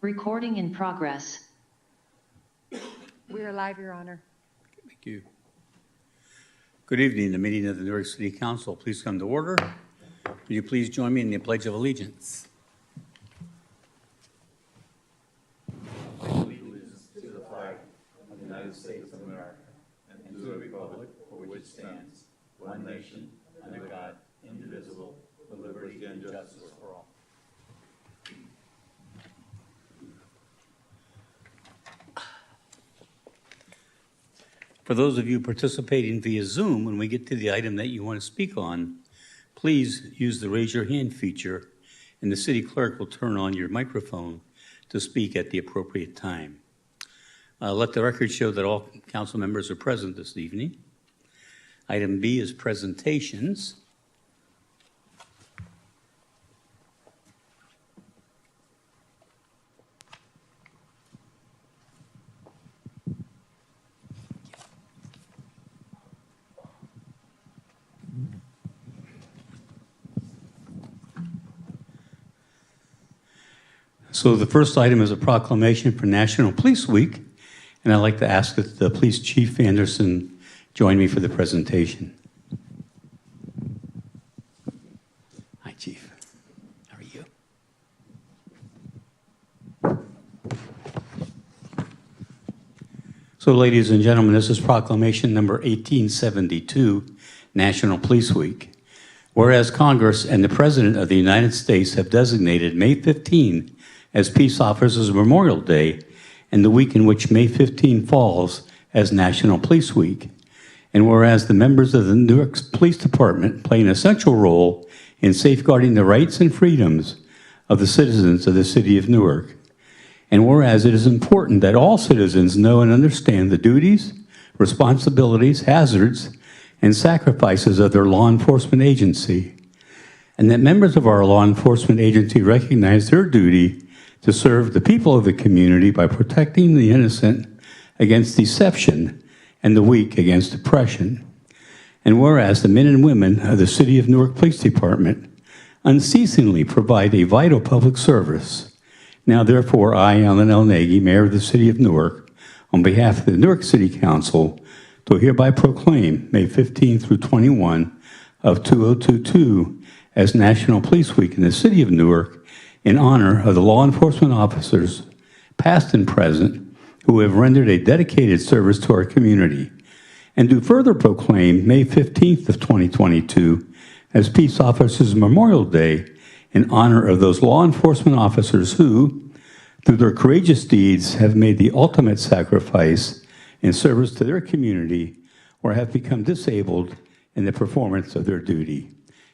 Recording in progress. We are live, Your Honor. Thank you. Good evening. The meeting of the Newark City Council. Please come to order. Will you please join me in the Pledge of Allegiance? Allegiance to the flag of the United States of America and to the republic for which it stands, one nation, under God, indivisible, with liberty and justice for all. For those of you participating via Zoom, when we get to the item that you want to speak on, please use the raise your hand feature, and the city clerk will turn on your microphone to speak at the appropriate time. Let the record show that all council members are present this evening. Item B is presentations. So the first item is a proclamation for National Police Week, and I'd like to ask that the Police Chief Anderson join me for the presentation. Hi, Chief. How are you? So, ladies and gentlemen, this is proclamation number 1872, National Police Week. Whereas Congress and the President of the United States have designated May 15 as Peace Officers Memorial Day, and the week in which May 15 falls as National Police Week. And whereas the members of the Newark Police Department play an essential role in safeguarding the rights and freedoms of the citizens of the city of Newark. And whereas it is important that all citizens know and understand the duties, responsibilities, hazards, and sacrifices of their law enforcement agency. And that members of our law enforcement agency recognize their duty to serve the people of the community by protecting the innocent against deception and the weak against oppression. And whereas the men and women of the City of Newark Police Department unceasingly provide a vital public service, now therefore I, Alan L. Nagy, Mayor of the City of Newark, on behalf of the Newark City Council, do hereby proclaim May 15 through 21 of 2022 as National Police Week in the City of Newark, in honor of the law enforcement officers, past and present, who have rendered a dedicated service to our community, and do further proclaim May 15th of 2022 as Peace Officers Memorial Day in honor of those law enforcement officers who, through their courageous deeds, have made the ultimate sacrifice in service to their community or have become disabled in the performance of their duty.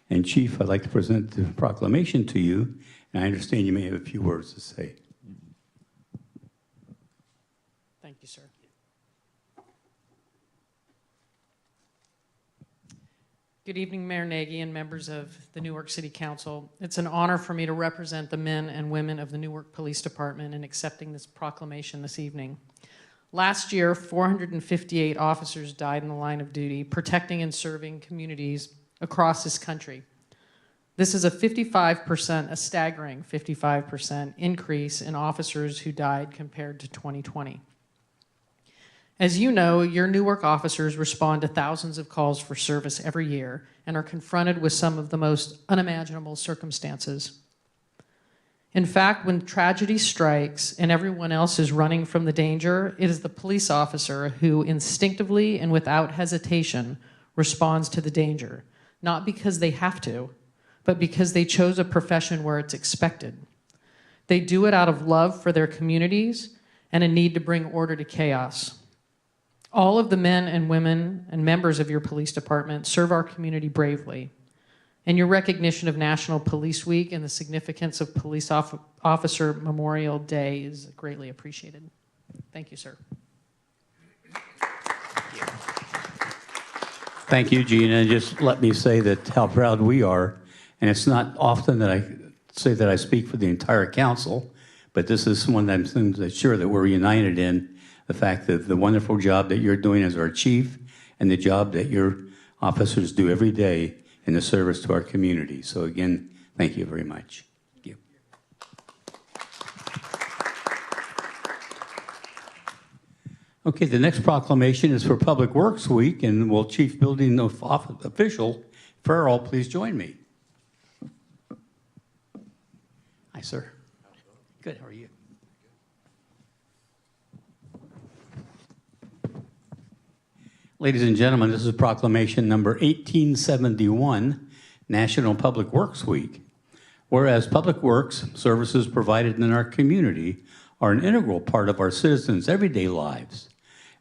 And Chief, I'd like to present the proclamation to you. I understand you may have a few words to say. Thank you, sir. Good evening, Mayor Nagy and members of the Newark City Council. It's an honor for me to represent the men and women of the Newark Police Department in accepting this proclamation this evening. Last year, 458 officers died in the line of duty, protecting and serving communities across this country. This is a staggering 55% increase in officers who died compared to 2020. As you know, your Newark officers respond to thousands of calls for service every year and are confronted with some of the most unimaginable circumstances. In fact, when tragedy strikes and everyone else is running from the danger, it is the police officer who instinctively and without hesitation responds to the danger, not because they have to, but because they chose a profession where it's expected. They do it out of love for their communities and a need to bring order to chaos. All of the men and women and members of your police department serve our community bravely, and your recognition of National Police Week and the significance of Police Officer Memorial Day is greatly appreciated. Thank you, sir. Thank you, Gene, and just let me say that how proud we are. And it's not often that I say that I speak for the entire council, but this is one that I'm sure that we're united in the fact that the wonderful job that you're doing as our chief and the job that your officers do every day in the service to our community. So again, thank you very much. Thank you. Okay, the next proclamation is for Public Works Week, and will Chief Building Official Farrell please join me? Hi, sir. Good, how are you? Ladies and gentlemen, this is proclamation number 1871, National Public Works Week. Whereas public works services provided in our community are an integral part of our citizens' everyday lives,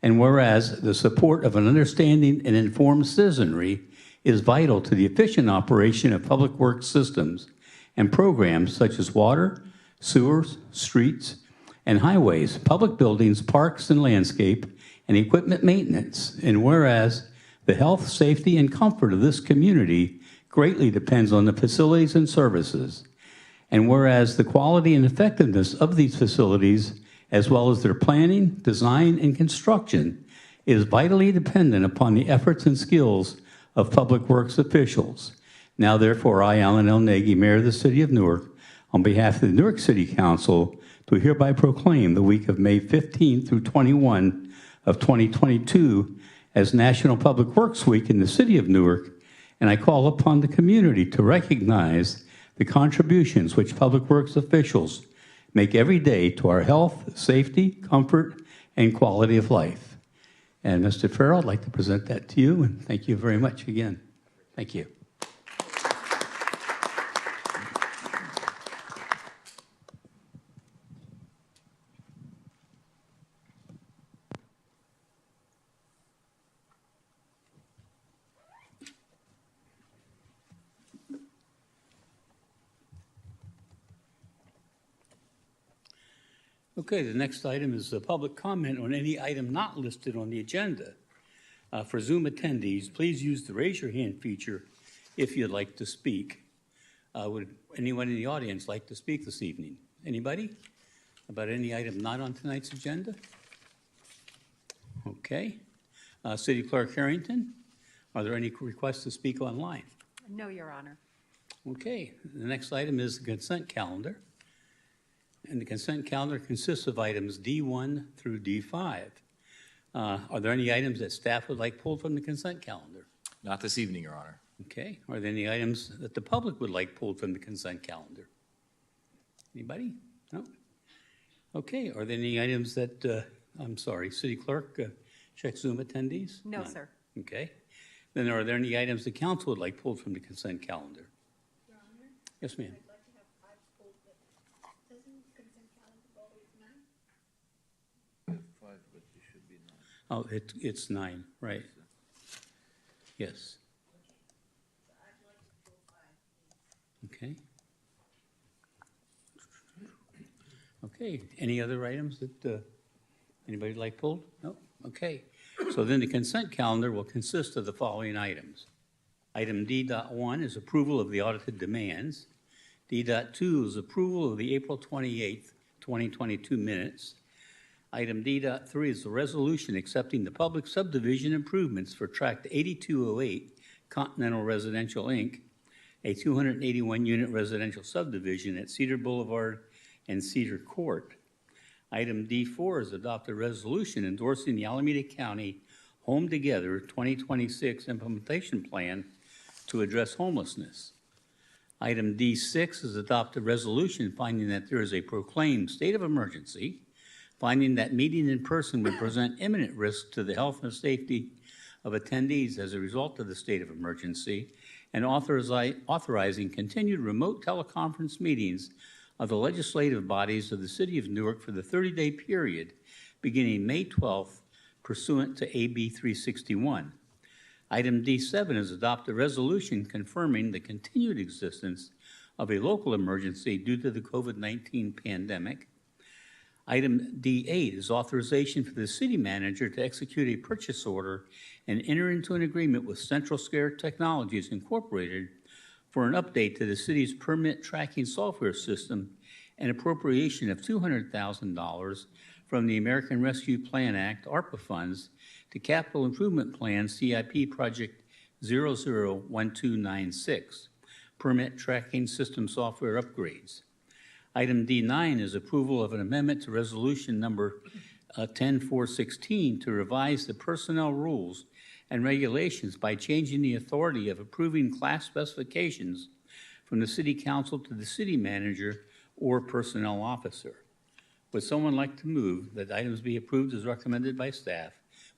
and whereas the support of an understanding and informed citizenry is vital to the efficient operation of public works systems and programs such as water, sewers, streets, and highways, public buildings, parks and landscape, and equipment maintenance. And whereas the health, safety, and comfort of this community greatly depends on the facilities and services. And whereas the quality and effectiveness of these facilities, as well as their planning, design, and construction, is vitally dependent upon the efforts and skills of public works officials. Now, therefore, I, Alan L. Nagy, Mayor of the City of Newark, on behalf of the Newark City Council, do hereby proclaim the week of May 15 through 21 of 2022 as National Public Works Week in the City of Newark, and I call upon the community to recognize the contributions which public works officials make every day to our health, safety, comfort, and quality of life. And Mr. Farrell, I'd like to present that to you, and thank you very much again. Thank you. Okay, the next item is the public comment on any item not listed on the agenda. For Zoom attendees, please use the raise your hand feature if you'd like to speak. Would anyone in the audience like to speak this evening? Anybody? About any item not on tonight's agenda? Okay. City Clerk Harrington, are there any requests to speak online? No, Your Honor. Okay, the next item is the consent calendar. And the consent calendar consists of items D1 through D5. Are there any items that staff would like pulled from the consent calendar? Not this evening, Your Honor. Okay. Are there any items that the public would like pulled from the consent calendar? Anybody? No? Okay. Are there any items that, I'm sorry, City Clerk, check Zoom attendees? No, None. sir. Okay. Then are there any items the council would like pulled from the consent calendar? Your Honor? Yes, ma'am. I'd like to have 5 pulled, but doesn't consent calendar go with 9? 5, but it should be 9. Oh, it's 9, right. Yes. So I'd like to pull 5, please. Okay. Okay, any other items that anybody like pulled? No? Okay. So then the consent calendar will consist of the following items. Item D.1 is approval of the audited demands. D.2 is approval of the April 28th, 2022 minutes. Item D.3 is the resolution accepting the public subdivision improvements for Tract 8208 Continental Residential, Inc., a 281-unit residential subdivision at Cedar Boulevard and Cedar Court. Item D4 is adopt a resolution endorsing the Alameda County Home Together 2026 implementation plan to address homelessness. Item D6 is adopt a resolution finding that there is a proclaimed state of emergency, finding that meeting in person would present imminent risk to the health and safety of attendees as a result of the state of emergency, and authorizing continued remote teleconference meetings of the legislative bodies of the City of Newark for the 30-day period beginning May 12th pursuant to AB 361. Item D7 is adopt a resolution confirming the continued existence of a local emergency due to the COVID-19 pandemic. Item D8 is authorization for the city manager to execute a purchase order and enter into an agreement with Central Scare Technologies Incorporated for an update to the city's permit tracking software system and appropriation of $200,000 from the American Rescue Plan Act, ARPA funds, to Capital Improvement Plan CIP Project 001296, permit tracking system software upgrades. Item D9 is approval of an amendment to resolution number 10416 to revise the personnel rules and regulations by changing the authority of approving class specifications from the city council to the city manager or personnel officer. Would someone like to move that items be approved as recommended by staff,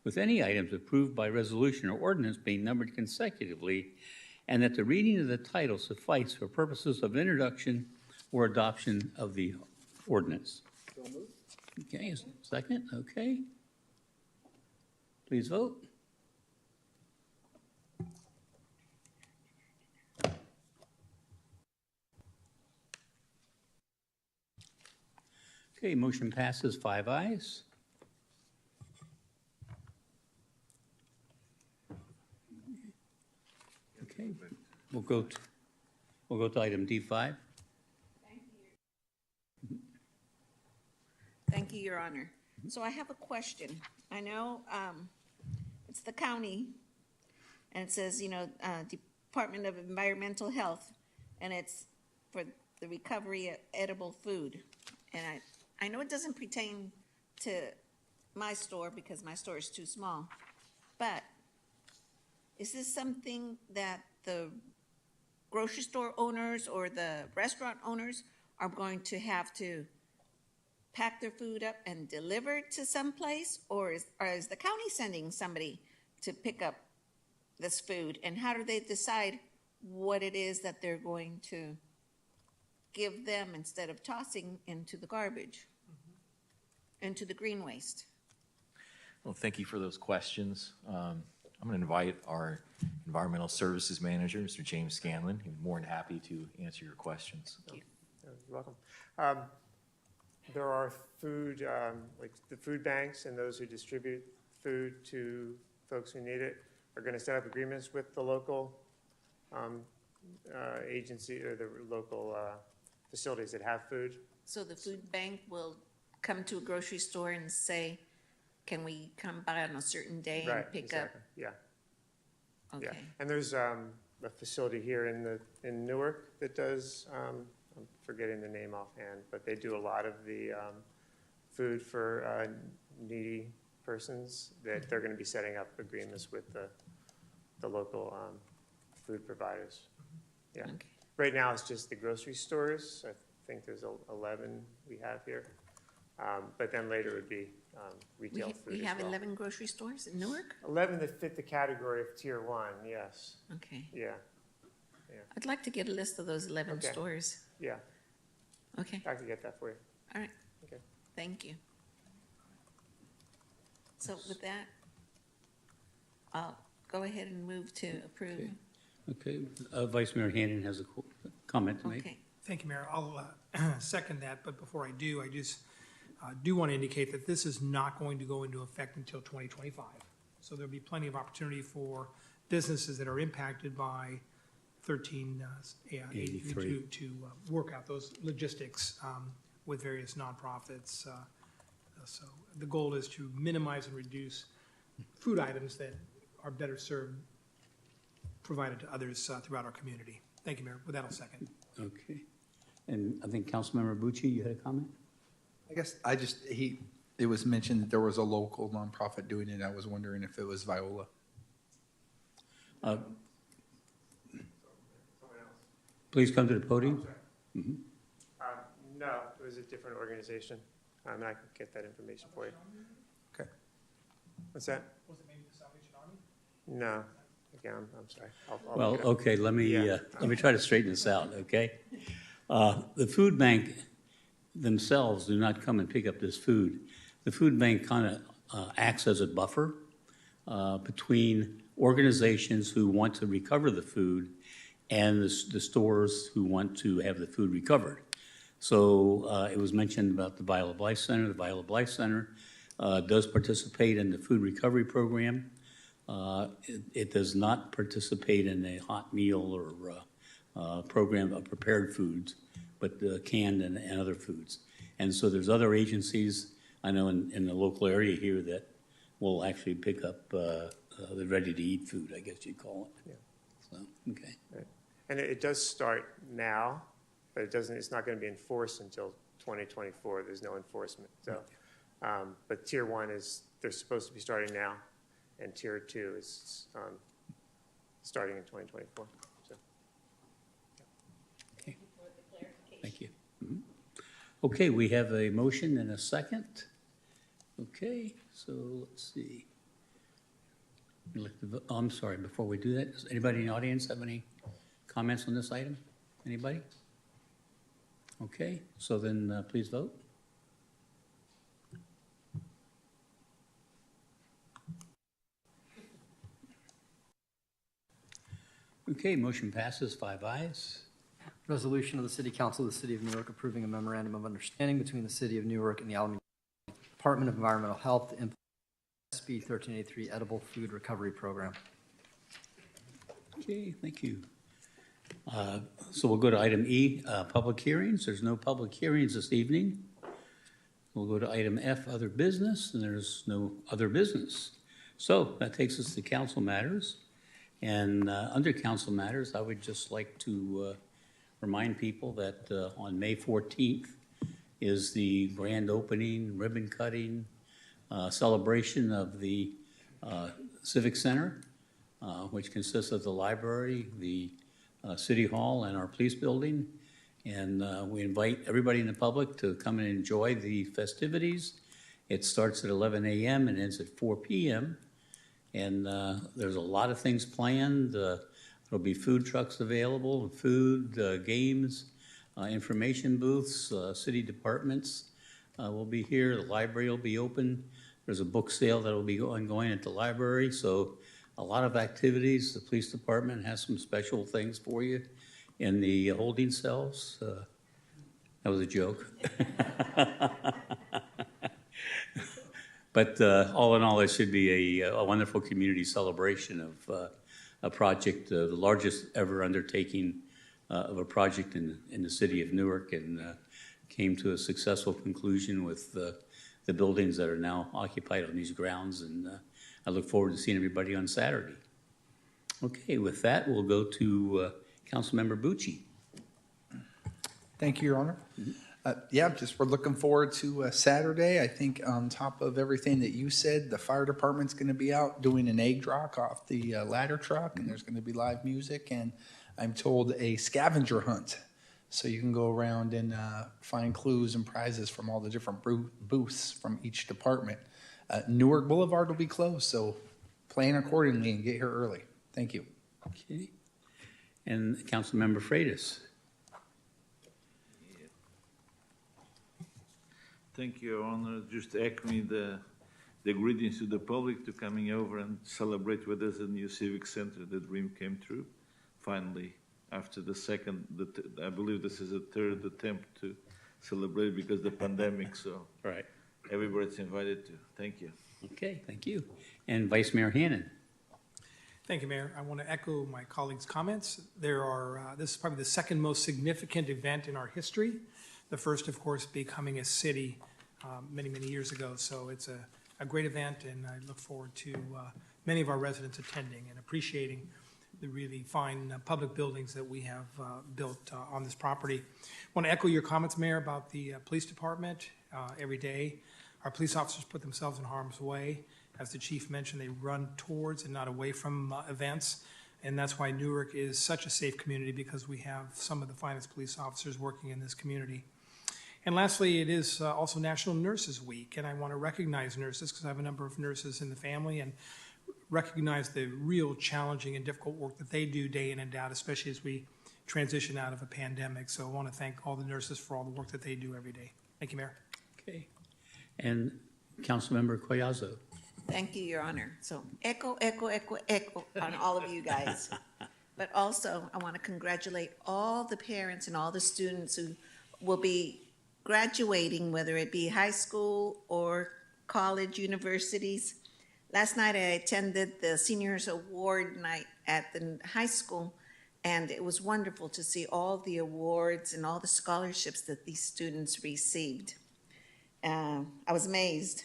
with any items approved by resolution or ordinance being numbered consecutively, and that the reading of the title suffice for purposes of introduction or adoption of the ordinance? Okay, second, okay. Please vote. Okay, motion passes 5 ayes. Okay, we'll go to item D5. Thank you, Your Honor. So I have a question. I know it's the county, and it says, Department of Environmental Health, and it's for the recovery of edible food. And I know it doesn't pertain to my store because my store is too small, but is this something that the grocery store owners or the restaurant owners are going to have to pack their food up and deliver it to some place, or is the county sending somebody to pick up this food? And how do they decide what it is that they're going to give them instead of tossing into the garbage, into the green waste? Well, thank you for those questions. I'm going to invite our Environmental Services Manager, Mr. James Scanlon. He's more than happy to answer your questions. Thank you. You're welcome. There are food, like the food banks and those who distribute food to folks who need it are going to set up agreements with the local agency or the local facilities that have food. So the food bank will come to a grocery store and say, can we come by on a certain day and Right, pick exactly. Yeah, up? yeah. Okay. And there's a facility here in Newark that does, I'm forgetting the name offhand, but they do a lot of the food for needy persons that they're going to be setting up agreements with the local food providers. Yeah. Okay. Right now, it's just the grocery stores. I think there's 11 we have here. But then later it would be retail food We as have well. 11 grocery stores in Newark? 11 that fit the category of tier 1, yes. Okay. Yeah, I'd like to get a list of those 11 Okay. stores. yeah. Okay, I can get that for you. all right. Okay. Thank you. So with that, I'll go ahead and move to approve. Okay, Vice Mayor Hannon has a comment to make. Okay. Thank you, Mayor. I'll second that, but before I do, I just do want to indicate that this is not going to go into effect until 2025. So there'll be plenty of opportunity for businesses that are impacted by 1383 to work out those logistics with various nonprofits. So the goal is to minimize and reduce food items that are better served, provided to others throughout our community. Thank you, Mayor. With that, I'll second. Okay. And I think Councilmember Bucci, you had a comment? I guess it was mentioned that there was a local nonprofit doing it. I was wondering if it was Viola. Please come to the podium. No, it was a different organization. I can get that information for you. Okay. What's that? Was it maybe the Salvation Army? No. Again, I'm sorry. I'll Well, look it up. okay, let me try to straighten this out, okay? The food bank themselves do not come and pick up this food. The food bank kind of acts as a buffer between organizations who want to recover the food and the stores who want to have the food recovered. So it was mentioned about the Viola Blythe Center. The Viola Blythe Center does participate in the food recovery program. It does not participate in a hot meal or program of prepared foods, but canned and other foods. And so there's other agencies, I know in the local area here, that will actually pick up the ready-to-eat food, I guess you'd call it. Yeah. So, okay. Right. And it does start now, but it's not going to be enforced until 2024. There's no enforcement. So But tier 1 is, they're supposed to be starting now, and tier 2 is starting in 2024. So, Okay. Thank you. Mhm. Okay, we have a motion and a second. Okay, so let's see. I'm sorry, before we do that, does anybody in the audience have any comments on this item? Anybody? Okay, so then please vote. Okay, motion passes, 5 ayes. Resolution of the City Council of the City of Newark approving a memorandum of understanding between the City of Newark and the Alameda Department of Environmental Health to implement SB 1383 Edible Food Recovery Program. Okay, thank you. So we'll go to item E, public hearings. There's no public hearings this evening. We'll go to item F, other business, and there's no other business. So that takes us to council matters. And under council matters, I would just like to remind people that on May 14th is the grand opening, ribbon cutting, celebration of the Civic Center, which consists of the library, the City Hall, and our police building. And we invite everybody in the public to come and enjoy the festivities. It starts at 11 a.m. and ends at 4 p.m. And there's a lot of things planned. There'll be food trucks available, food, games, information booths, city departments will be here. The library will be open. There's a book sale that will be ongoing at the library. So a lot of activities. The police department has some special things for you in the holding cells. That was a joke. But all in all, it should be a wonderful community celebration of a project, the largest ever undertaking of a project in the city of Newark, and came to a successful conclusion with the buildings that are now occupied on these grounds. And I look forward to seeing everybody on Saturday. Okay, with that, we'll go to Councilmember Bucci. Thank you, Your Honor. Yeah, just we're looking forward to Saturday. I think on top of everything that you said, the fire department's going to be out doing an egg drop off the ladder truck, and there's going to be live music, and I'm told a scavenger hunt. So you can go around and find clues and prizes from all the different booths from each department. Newark Boulevard will be closed, so plan accordingly and get here early. Thank you. Okay. And Councilmember Freitas. Thank you, Your Honor. Just echoing the greetings to the public to coming over and celebrate with us a new civic center. The dream came true, finally, after the second, I believe this is the third attempt to celebrate because of the pandemic, so Right. everybody's invited to. Thank you. Okay, thank you. And Vice Mayor Hannon. Thank you, Mayor. I want to echo my colleagues' comments. This is probably the second most significant event in our history. The first, of course, becoming a city many, many years ago. So it's a great event, and I look forward to many of our residents attending and appreciating the really fine public buildings that we have built on this property. I want to echo your comments, Mayor, about the police department. Every day, our police officers put themselves in harm's way. As the chief mentioned, they run towards and not away from events. And that's why Newark is such a safe community, because we have some of the finest police officers working in this community. And lastly, it is also National Nurses Week, and I want to recognize nurses because I have a number of nurses in the family, and recognize the real challenging and difficult work that they do day in and out, especially as we transition out of a pandemic. So I want to thank all the nurses for all the work that they do every day. Thank you, Mayor. Okay. And Councilmember Collazo. Thank you, Your Honor. So echo on all of you guys. But also, I want to congratulate all the parents and all the students who will be graduating, whether it be high school or college, universities. Last night, I attended the Seniors Award Night at the high school, and it was wonderful to see all the awards and all the scholarships that these students received. I was amazed.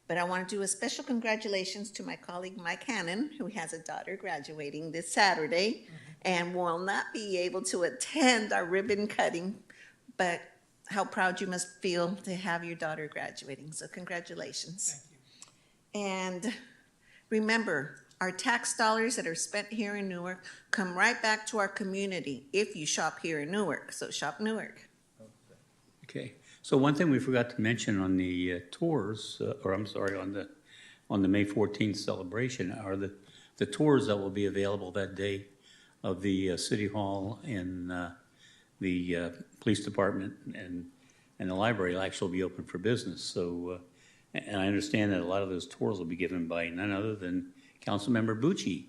But I want to do a special congratulations to my colleague Mike Hannon, who has a daughter graduating this Saturday and will not be able to attend our ribbon cutting. But how proud you must feel to have your daughter graduating. So congratulations. And remember, our tax dollars that are spent here in Newark come right back to our community if you shop here in Newark. So shop Newark. Okay. So one thing we forgot to mention on the tours, or I'm sorry, on the May 14th celebration are the tours that will be available that day of the City Hall and the Police Department and the library will actually be open for business. So, and I understand that a lot of those tours will be given by none other than Councilmember Bucci.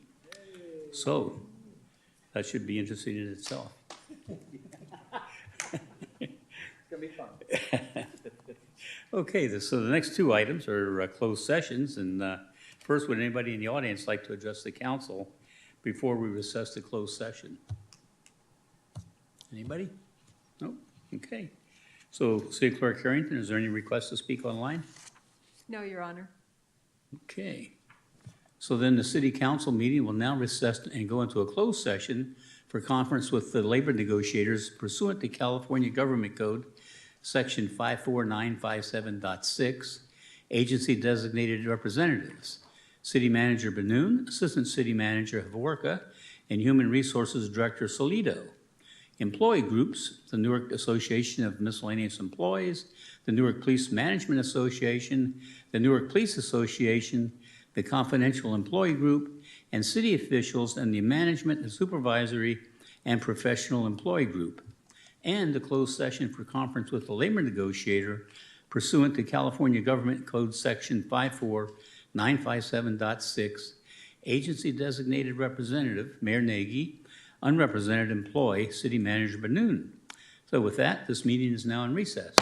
So that should be interesting in itself. It's gonna be fun. Okay, so the next two items are closed sessions, and first, would anybody in the audience like to address the council before we recess the closed session? Anybody? No? Okay. So, City Clerk Harrington, is there any request to speak online? No, Your Honor. Okay. So then the city council meeting will now recess and go into a closed session for conference with the labor negotiators pursuant to California Government Code, Section 54957.6, agency designated representatives. City Manager Benoon, Assistant City Manager Havorka, and Human Resources Director Solido. Employee groups, the Newark Association of Miscellaneous Employees, the Newark Police Management Association, the Newark Police Association, the Confidential Employee Group, and city officials and the Management and Supervisory and Professional Employee Group, and a closed session for conference with the labor negotiator pursuant to California Government Code Section 54957.6, agency designated representative, Mayor Nagy, unrepresented employee, City Manager Benoon. So with that, this meeting is now in recess.